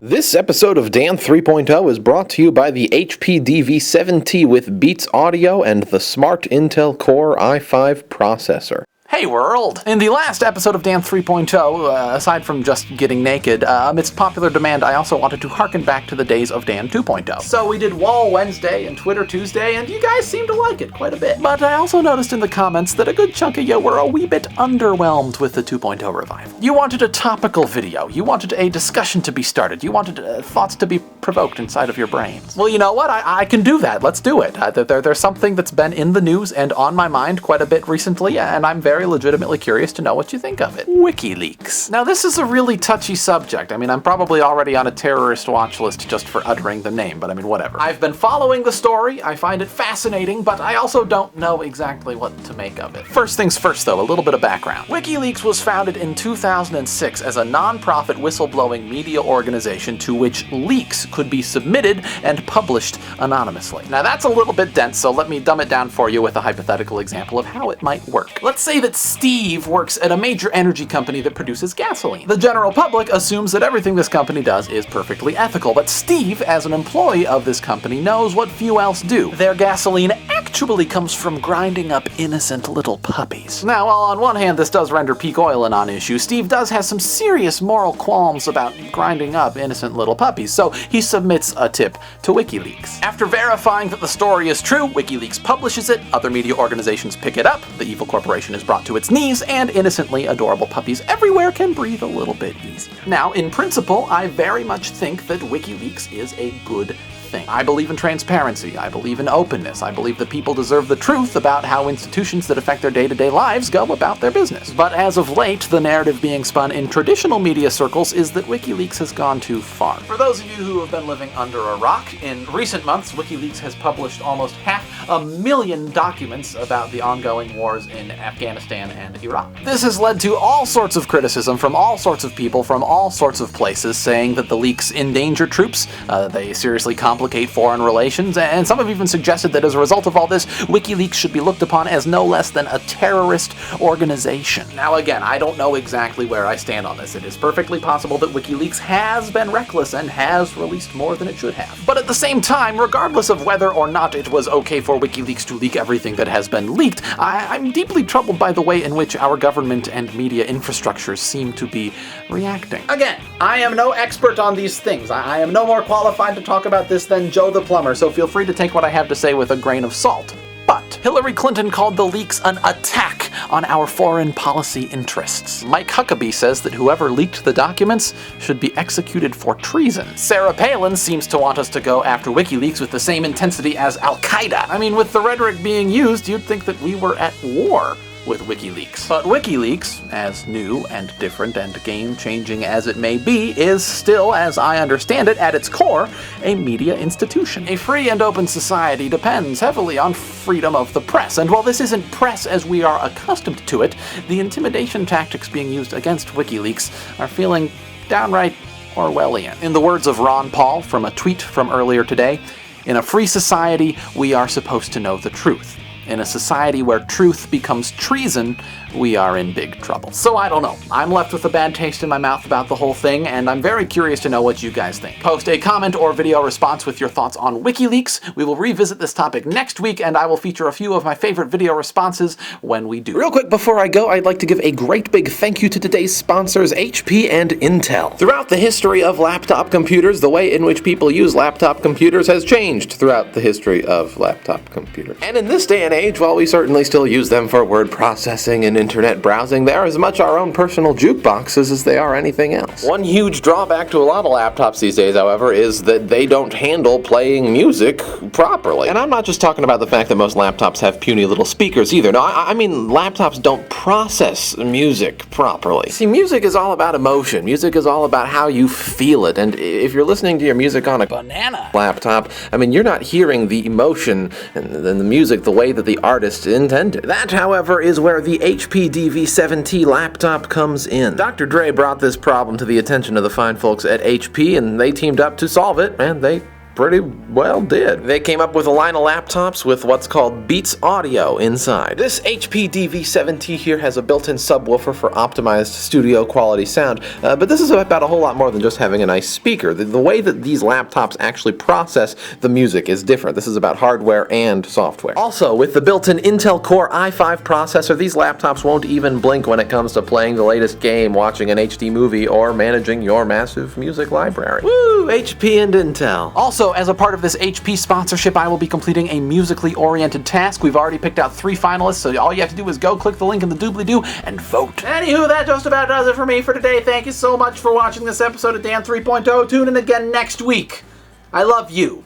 This episode of Dan 3.0 is brought to you by the HP DV7T with Beats Audio and the Smart Intel Core i5 processor. Hey world! In the last episode of Dan 3.0, aside from just getting naked, amidst popular demand, I also wanted to harken back to the days of Dan 2.0. So we did Wall Wednesday and Twitter Tuesday, and you guys seemed to like it quite a bit. But I also noticed in the comments that a good chunk of you were a wee bit underwhelmed with the 2.0 revival. You wanted a topical video, you wanted a discussion to be started, you wanted thoughts to be provoked inside of your brains. Well, you know what? I can do that. Let's do it. There's something that's been in the news and on my mind quite a bit recently, and I'm very legitimately curious to know what you think of it. Wikileaks. Now, this is a really touchy subject. I mean, I'm probably already on a terrorist watch list just for uttering the name, but I mean, whatever. I've been following the story, I find it fascinating, but I also don't know exactly what to make of it. First things first, though, a little bit of background. Wikileaks was founded in 2006 as a non-profit whistleblowing media organization to which leaks could be submitted and published anonymously. Now, that's a little bit dense, so let me dumb it down for you with a hypothetical example of how it might work. Let's say that Steve works at a major energy company that produces gasoline. The general public assumes that everything this company does is perfectly ethical, but Steve, as an employee of this company, knows what few else do. Their gasoline actually comes from grinding up innocent little puppies. Now, while on one hand this does render peak oil a non-issue, Steve does have some serious moral qualms about grinding up innocent little puppies, so he submits a tip to Wikileaks. After verifying that the story is true, Wikileaks publishes it, other media organizations pick it up, the evil corporation is brought to its knees, and innocently adorable puppies everywhere can breathe a little bit easier. Now, in principle, I very much think that Wikileaks is a good thing. I believe in transparency, I believe in openness, I believe that people deserve the truth about how institutions that affect their day-to-day lives go about their business. But as of late, the narrative being spun in traditional media circles is that Wikileaks has gone too far. For those of you who have been living under a rock, in recent months, Wikileaks has published almost 500,000 documents about the ongoing wars in Afghanistan and Iraq. This has led to all sorts of criticism from all sorts of people from all sorts of places, saying that the leaks endanger troops, they seriously complicate foreign relations, and some have even suggested that as a result of all this, WikiLeaks should be looked upon as no less than a terrorist organization. Now again, I don't know exactly where I stand on this. It is perfectly possible that WikiLeaks has been reckless and has released more than it should have. But at the same time, regardless of whether or not it was okay for WikiLeaks to leak everything that has been leaked, I'm deeply troubled by the way in which our government and media infrastructures seem to be reacting. Again, I am no expert on these things. I am no more qualified to talk about this than Joe the plumber, so feel free to take what I have to say with a grain of salt. But Hillary Clinton called the leaks an attack on our foreign policy interests. Mike Huckabee says that whoever leaked the documents should be executed for treason. Sarah Palin seems to want us to go after WikiLeaks with the same intensity as Al-Qaeda. I mean, with the rhetoric being used, you'd think that we were at war with WikiLeaks. But WikiLeaks, as new and different and game-changing as it may be, is still, as I understand it, at its core, a media institution. A free and open society depends heavily on freedom of the press, and while this isn't press as we are accustomed to it, the intimidation tactics being used against WikiLeaks are feeling downright Orwellian. In the words of Ron Paul from a tweet from earlier today, "In a free society, we are supposed to know the truth. In a society where truth becomes treason, we are in big trouble." So I don't know. I'm left with a bad taste in my mouth about the whole thing, and I'm very curious to know what you guys think. Post a comment or video response with your thoughts on WikiLeaks. We will revisit this topic next week, and I will feature a few of my favorite video responses when we do. Real quick before I go, I'd like to give a great big thank you to today's sponsors, HP and Intel. Throughout the history of laptop computers, the way in which people use laptop computers has changed throughout the history of laptop computers. And in this day and age, while we certainly still use them for word processing and internet browsing, they are as much our own personal jukeboxes as they are anything else. One huge drawback to a lot of laptops these days, however, is that they don't handle playing music properly. And I'm not just talking about the fact that most laptops have puny little speakers either. No, I mean laptops don't process music properly. See, music is all about emotion. Music is all about how you feel it. And if you're listening to your music on a banana laptop, I mean, you're not hearing the emotion and the music the way that the artist intended. That, however, is where the HP DV7T laptop comes in. Dr. Dre brought this problem to the attention of the fine folks at HP, and they teamed up to solve it, and they pretty well did. They came up with a line of laptops with what's called Beats Audio inside. This HP DV7T here has a built-in subwoofer for optimized studio quality sound, but this is about a whole lot more than just having a nice speaker. The way that these laptops actually process the music is different. This is about hardware and software. Also, with the built-in Intel Core i5 processor, these laptops won't even blink when it comes to playing the latest game, watching an HD movie, or managing your massive music library. Woo! HP and Intel. Also, as a part of this HP sponsorship, I will be completing a musically oriented task. We've already picked out 3 finalists, so all you have to do is go click the link in the doobly-doo and vote. Anywho, that just about does it for me for today. Thank you so much for watching this episode of Dan 3.0. Tune in again next week. I love you.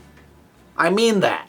I mean that.